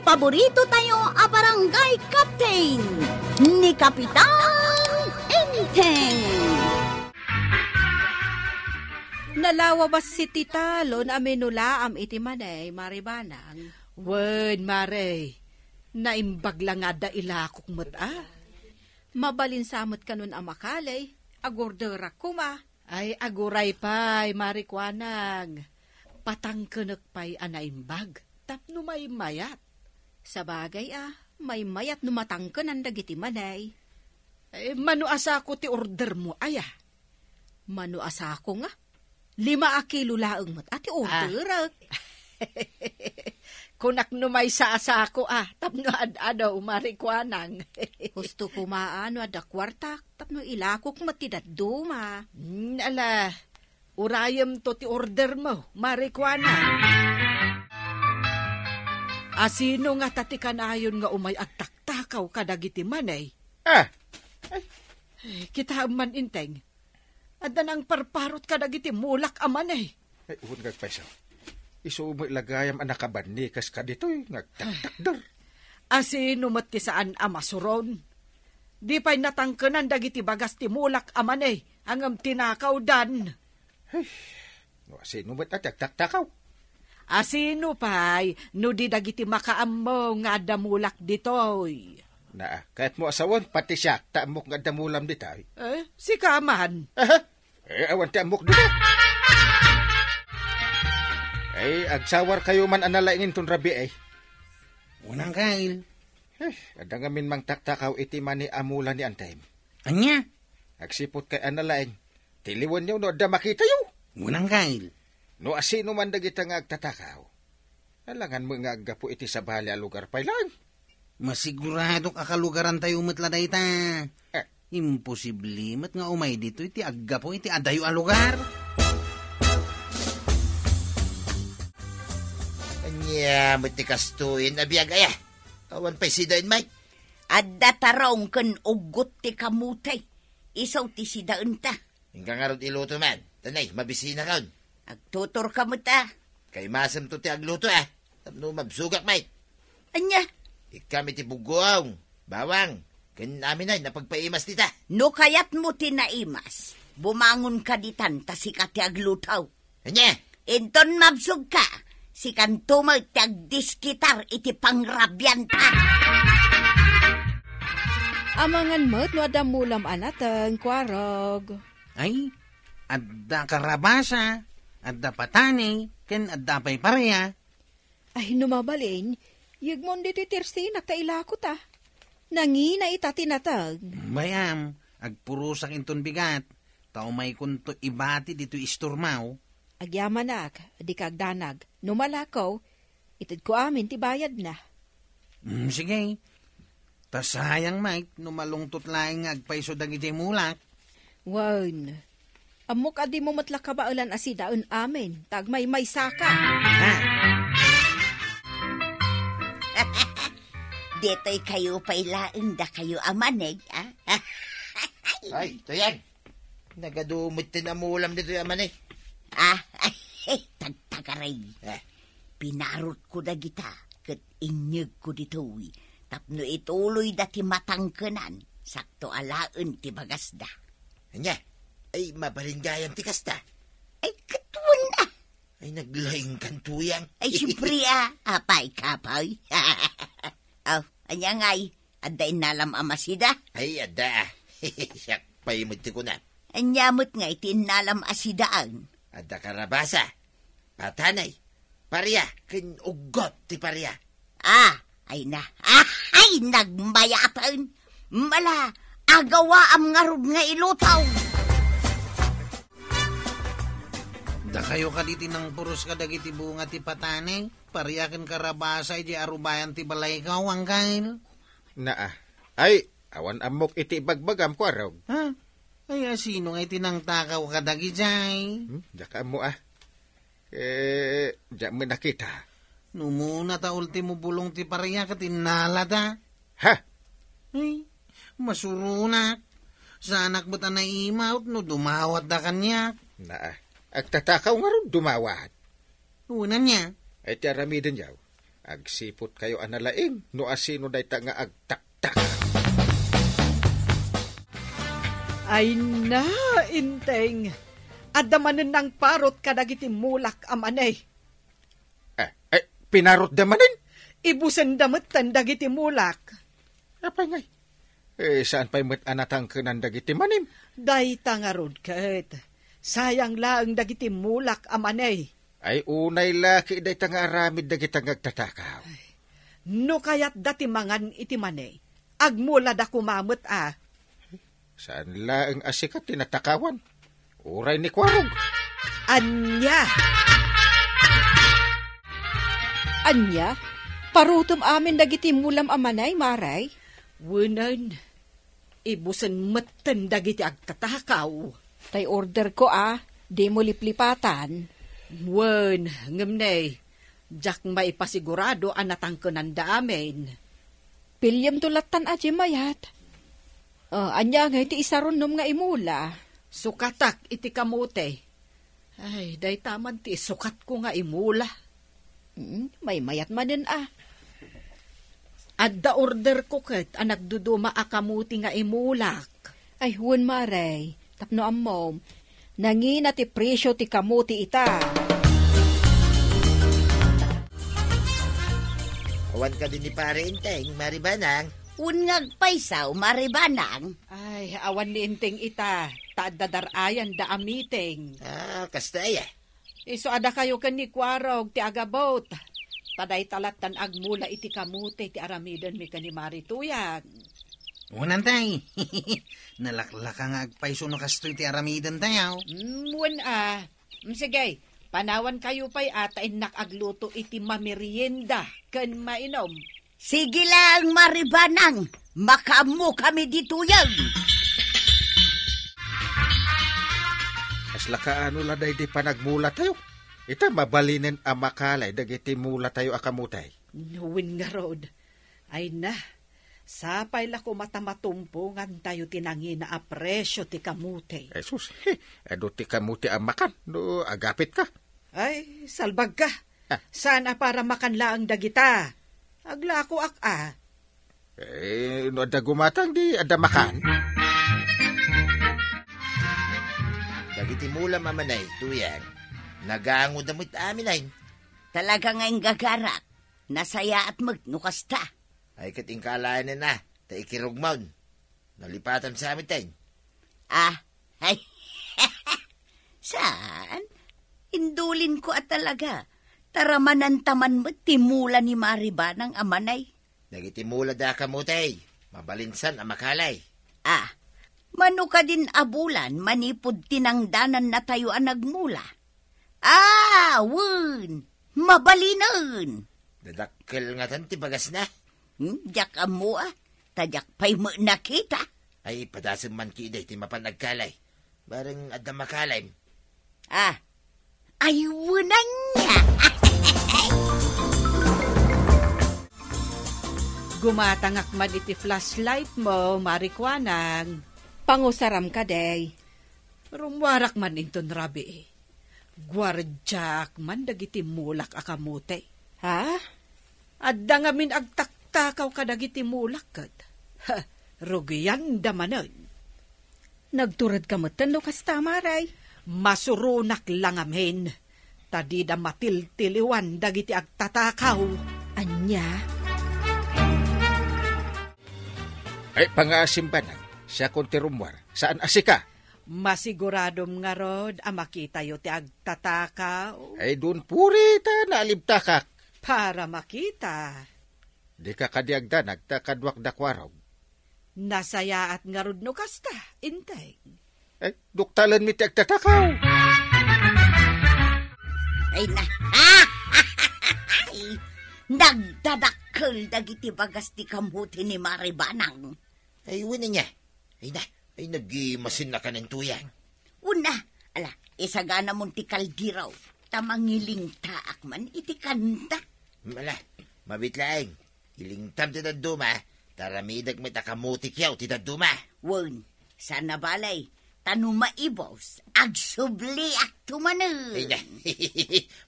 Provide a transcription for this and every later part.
paborito tayo a barangay captain ni Kapitan Enteng. Nalawabas si Titalo na aminulaam iti manay, Maribanang. Wen, Mare, naimbag lang nga da ilakok mo't Mabalinsamot ka nun amakalay, agordera kuma. Ay, aguray pa'y, Marikwanang. Patangkanak pa'y anaimbag, tapno may mayat. Sa bagay may mayat numatangkan ang dagiti manay. Manuasa ko ti order mo, Manuasa ko nga. 5 kilo laeng mat ati order. Kunak no may sa ko, tapno ad-adaw, Marikwanang. Gusto ko maano ada kwartak, tapno ilakok matidad duma. Ala, urayam to ti order mo, Marikwanang. Asino nga tatikanayon nga umay at taktakaw kadagiti manay? Kita man inteng. Adda nang parparot kadagiti mulak amanay. Ay, uhon kag paisaw. Iso mo ilagayam anakaban ni kas ka dito'y ngagtaktakdor. Asino mat ti saan amasuron? Di pa'y natangkanan dagiti bagas ti mulak amanay hangam tinakaw dan. Ay, no asino mat atagtaktakaw? Asino pa'y no di dagiti makaammo nga damulak ditoy. Kahit mo asawan, pati siya, taamok nga damulam ditay. Si Kaman. Awan ti amok dito. Agsawar kayo man analaingin ton rabi Unang kail. Adangamin mang taktakaw iti mani amula ni Antay. Anya? Agsipot kay analaing. Tiliwan niyo no da makita yo. Unang kail. No asino man dagita nga agtatakaw. Alangan mo nga agapo iti sa bali a lugar pay lang. Masigurado kakalugaran tayo matladay ta. Imposible mat nga umay dito iti agapo iti adayo a lugar. Anya, matikastuin abiyag aya. Awan pa'y sidain, Mike. Adda tarong ken ugot ti kamutay. Isaw ti sidaan ta. Hinggang nga ron iluto man. Tanay, mabisina ka. Agtutor ka mo ta. Kay masam to ti agluto Tapno mabsugak, Mike. Anya? Ikami ti bugong, bawang. Ken amin ay napagpaimas tita. No kayat mo tinaimas. Bumangon ka ditan ta sikat ti aglutaw. Anya? Inton mabsug ka. Sikan tumaw ti agdiskitar iti pangrabyan ta. Amangan mo't no adamulam anatang kwarog. Ay, adda karabasa, adda patani, ken adda pay pareya. Ay, numabalin, yagmon dito tirsin at tailako ta. Nangina ita tinatag. Bayam, agpurusak inton bigat. Tao may kunto ibati dito isturmaw. Agyamanak, di kagdanag. Numalakaw, itid ko amin ti bayad na. Sige. Tasayang Mike, numalungtot lang agpaiso dagiti mulak. Wan, amok adi mo matlakabaulan asidaon amin. Tagmay may saka. Deto'y kayo pailaing da kayo amaneg, Ay, ito yan. Nagadumot tinamulam dito yung amaneg. Tagtagaray. Pinarot ko da gita, kat inyag ko dito'y. Tapno ituloy dati matangkanan, sakto alaen ti bagas da. Anya, ay mabalingayam ti kasta. Ay, katuan na. Ay naglaing kantuyang. Ay, siyempre apay kapay. Anya ngay, aday nalam amasida. Ay, ada. Siyak payimod ti ko na. Anyamot ngay, tinalam asidaan. Ada karabasa, patanay, parya, kin ugot ti parya. Ay nagmayatan. Mala, agawa am ngarod nga ilutaw. Da kayo kaditi ng puros kadagiti bunga ti patanay, paryakin karabasa di arubayan ti balay kawang kail. Ay, awan amok iti bagbagam ko araw. Ay, sino nga itinang takaw kadagi jay? Daka mo diyan mo nakita. Numuna ta ultimo bulong ti parya katinalada. Ay, masurunak. Sa anak ba't na imaut no dumawat da kanya? Agtatakaw nga ron dumawat. Una niya. Ay tiaramidan yaw. Agsipot kayo analaing, no asino day ta nga agtaktak. Ay na, inteng. Adamanan ng parot kadagiti mulak amanay. Pinarot damanin? Ibusan dametan dagiti mulak. Apay ngay? Saan pa'y anatang kanan dagiti manim? Day tangarod ket. Sayang laang dagiti mulak amanay. Ay unay laki day tanga aramid dagiti ngagtatakaw. No kayat dati mangan iti manay. Agmula da kumamot Saan laang asikat tinatakawan? Uray ni Kwarog. Anya? Anya? Parutom amin dagiti mulam amanay, maray? Wunan, ibusan matan dagiti agtatakaw. Tay order ko di mo liplipatan. Wen, ngamnay, jak maipasigurado anatang kananda amin. Pilyam tulatan aji mayat. Anya nga iti isarunom nga imula. Sukatak iti kamote. Ay, day taman ti sukat ko nga imula. May mayat manin Adda order ko ket anak duduma akamuti nga imulak. Ay, huwan maray. Tapno ammom. Nangina ti presyo ti kamuti ita. Awan ka din ni pare Inteng, Maribanang. Unyag paysaw, Maribanang. Ay, awan ni inteng ita. Taadadarayan da amiting. Kastaya. Iso ada kayo kan ni Kwarog ti agabot. Taday talatan agmula iti kamute ti aramidan mi kani Marituyan. Unan tay. Nalaklaka nga agpaiso no kastoy ti aramidan tayo. Wen sige, panawan kayo pa'y atain nakagluto iti mamerienda kan mainom. Sige lang, Maribanang. Makamu kami dito yan. Asla ka ano laday di panagmula tayo. Ita mabalinin ang makalay dagiti mula tayo akamutay. Nuwin nga rod. Ay na, sapay la ko matamatumpungan tayo tinangi na apresyo ti kamute. Jesus, ado ti kamuti ang makan. No, agapit ka. Ay, salbag ka. Sana para makanla ang dagita. Agla ko no ada gumatang di ada makan. Dagiti mula mamanay, tuyan. Nagaango damit amin ay. Talaga ngayong gagarak. Nasaya at magnukasta. Ay katingkalaan na, taikirugmaon. Nalipatan sa amin tayo. Ay. Saan? Indulin ko talaga. Taramanan taman mo, timula ni Maribanang amanay. Nagitimula da ka mo tay. Mabalinsan ang makalay. Mano ka din abulan, manipod tinangdanan na tayo ang nagmula. Wun, mabalinan. Dadakkel nga tan ti bagas na. Jak amo tadyak pa'y mo nakita. Ay padasem man kiday ti mapanagkalay. Bareng adda makalay. Ay wunan niya. Gumatangak man iti flashlight mo, Marikwanang. Pangusaram ka, day. Rumwarak man inton rabi. Gwarjak man dagiti mulak akamute. Adda nga min agtaktakaw ka dagiti mulak kat. Rugiyan damanan. Nagturad ka matan no kasta, maray. Masurunak lang amin. Tadida matiltiliwan dagiti agtatakaw. Anya? Ay pangasimbanan. Siya konti rumwar. Saan asika? Masiguradom nga rod, makita yo ti agtatakaw. Ay doon puri ta naalibtakak. Para makita. Di ka kadiagda nagtakadwak dakwarog. Nasaya at nga rod no kasta, intay. Ay, duktalan mi ti agtatakaw. Ay na. Nagdadakkel dagiti bagas ti kamuti ni Maribanang. Ay wala niya. Ay nagmasin na ka ng tuyang. Una, isagana mong ti kaldiraw. Tamangiling taak man iti kanta. Mabitlaeng. Ilingtam ti daduma. Taramidag may takamutik yaw ti daduma. Wen, sana balay. Tanuma ibos. Agsubli ak tumanen.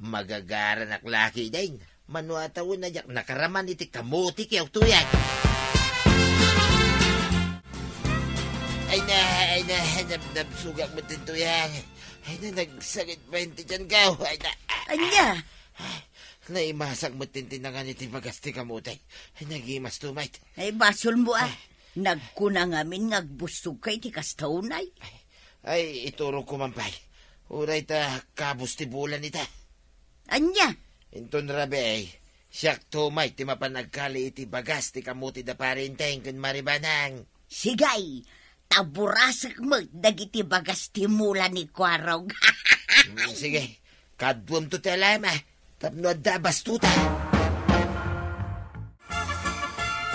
Magagaran ak laki din. Manuatawon na jak nakaraman iti kamuti kiyaw tuyang. Ay na, nabsugak mo din tuyang. Ay na, nagsakit pa yung tiyan ka. Ay na. Anya? Naimasag mo din tinangan iti bagas ti kamutay. Ay nagimas tumay. Ay basol mo Nagkuna ngamin ngagbustog kay ti kastaunay. Ay, ituro ko mampay. Uray ta kabus ti bulan ita. Anya? Inton rabe ay, siyak tumay ti mapanagkali iti bagas ti kamuti da parinteng kun maribanang. Sigay, taburasak mo dagiti bagas ti mula ni Kwarog. Sige, kadwam to talama. Tapno adda bastuta.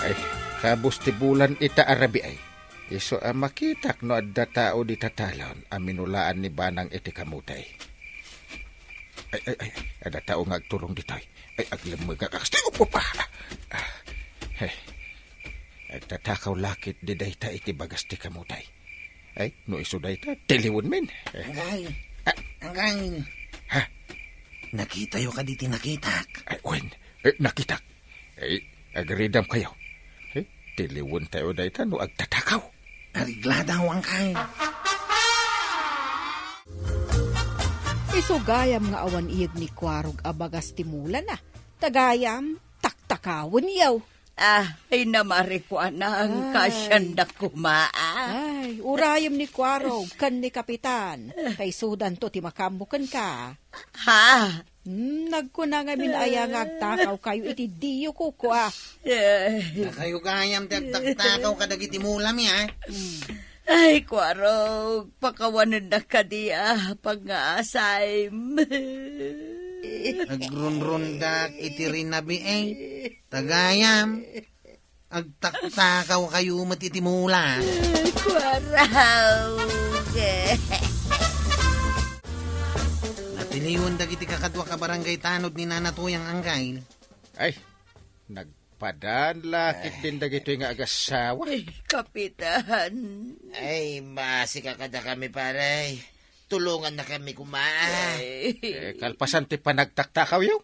Ay, kabus ti bulan ita arabi ay. Iso makitak no adda tao di tatalon aminulaan ni banang iti kamutay. Ay, ada tao nga agtulong ditoy. Ay, aglamag kakastigop mo pa. Agtatakaw lakit di dayta iti bagas ti kamutay. Ay, no iso dayta, tiliwon min. Angay. Ha? Nakita yo ka diti nakitak. Ay, wen, nakitak. Ay, agridam kayo. Ay, tiliwon tayo dayta no agtatakaw. Ariglada ang kay. Isugayam nga awan iyag ni Kwarog abagas timulan na. Tagayam, taktakawon yaw. Ay namari ko ang kasyanda kumaa. Ay, urayam ni Kwarog, kan ni Kapitan. Kay sudan to ti makambukan ka. Ha? Nagkuna nga minaya nga agtakaw kayo iti diyo ko Nakayo gayam ti agtaktakaw kadagiti mulam ya. Ay, Kwarog, pakawanan na ka diya, pag-aasay. Agrunrundak iti rinabi ay. Tagayam, agtaktakaw kayo matitimula. Kwarog. Natiliwan dagiti kakadwa ka barangay tanod ni Nanatuyang Angkay. Ay, nagpadan lakit din dagito nga agasawa. Ay, Kapitan. Ay, masika kada kami paray. Tulungan na kami kumaan. Kalpasan ti panagtaktakaw yaw.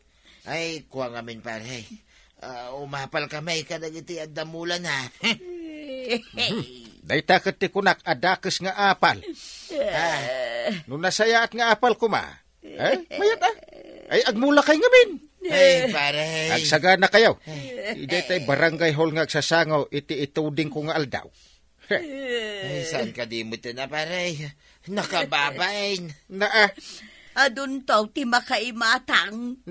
Ay, kuha ngamin paray. Umapal kami kadagiti addamulan ha. Dayta ket ti kunak adakes nga apal. Nung nasayaat nga apal kuma. Mayat Ay, agmula kay ngamin. Ay, paray. Agsaga na kayo. Iday tay barangay hall nga agsasangaw iti ituding ko nga aldaw. Ay, saan ka di mo na paray? Nakababain. Adun taw ti makaimatang.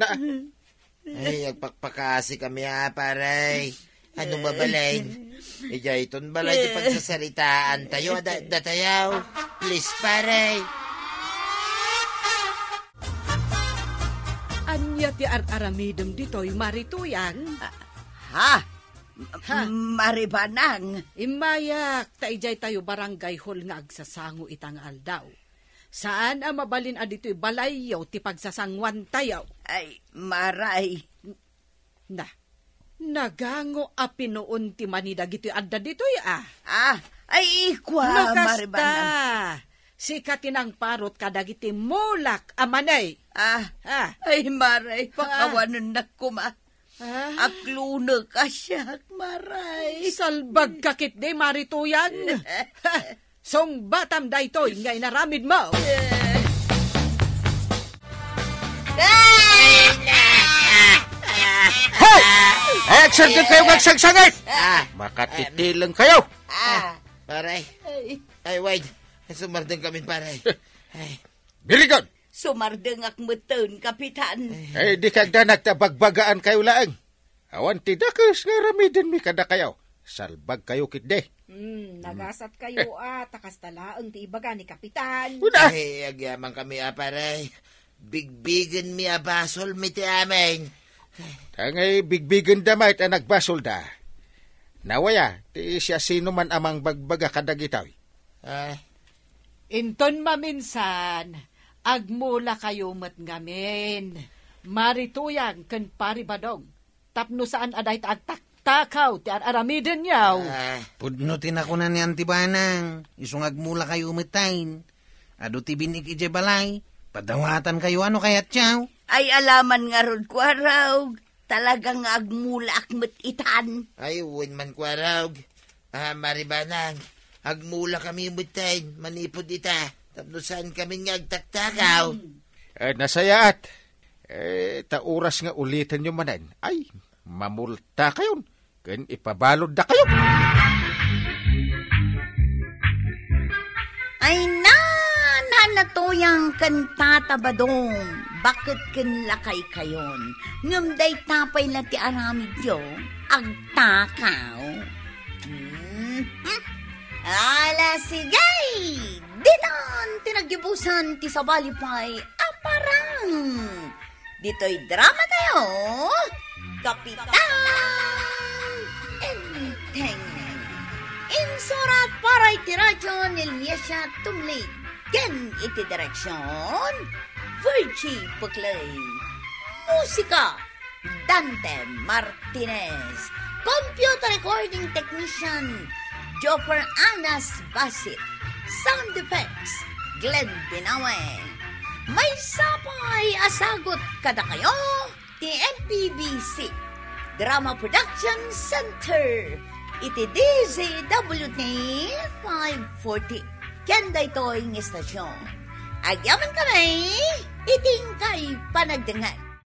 Ay, agpakpakasi kami ha, paray. Ano babalain? Ija iton balay di pagsasalitaan tayo, datayaw. Please, paray. Anya ti aramidem dito'y marituyang. Maribanang. Imayak, taijay tayo barangay hall nga agsasango itang aldaw. Saan ang mabalin adito'y balayaw ti pagsasangwan tayaw? Ay, maray. Nagango a pinoon ti manida gito'y adda dito'y Ay, ikwa, Maribanang. Sika tinang parot kadagiti mulak amanay. Ay, maray, pakawanan na kuma. Akluna ka siya, maray. Salbag kakit de marituyan. Song batam daytoy ngay naramid mo. Action din kayo magsagsangit! Makatitilang kayo! Paray. Ay, wait. Sumardeng kami, paray. Very good! Sumardeng akmuton, Kapitan. Ay, di kagda nagtabagbagaan kayo laang. Awan tidakes nga ramidin mi kada kayo. Salbag kayo kitde. Nagasat kayo takas talaang ti ibaga ni Kapitan. Ay, agyaman kami, paray. Bigbigan mi basol mi ti amin. Tangay bigbigan damay at nagbasol da. Nawaya, ti siya sino man amang bagbaga kadagitaw. Inton maminsan, agmula kayo matngamin. Marituyang kan paribadong. Tapno saan aday agtaktakaw ti aramiden yaw. Pudnutin ako na ni Antibanang. Isong agmula kayo umitain. Ado ti binig ije balay. Padawatan kayo ano kayat siyaw. Ay, alaman nga rod ko araw. talagang agmula akmet itan. Ay, uwan man kwarog. Maribanang, agmula kami umutain, manipod ita. Tapno saan kami nga agtaktakaw. Nasayaat. Tauras nga ulitin nyo manan. Ay, mamulta kayon. Kan ipabalod da kayo. Ay natuyang kantata badong. Bakit kanlakay kayon? Ngumday tapay na ti aramid yo. Agtakaw. Ala sigay! Dinan tinagibusan ti sabalipay aparang. Dito'y drama tayo. Kapitan Enteng. Insurat para itiradyo ni Liesha Tumlid. Ken iti direksyon Virgie Puclay. Musika Dante Martinez. Computer recording technician Joffer Anas Basit. Sound effects Glenn Binawe. May sapay asagot kada kayo ti MPBC Drama Production Center iti DZWT 540 kenda ito ang istasyon. Agyaman kami iting kay panagdangan.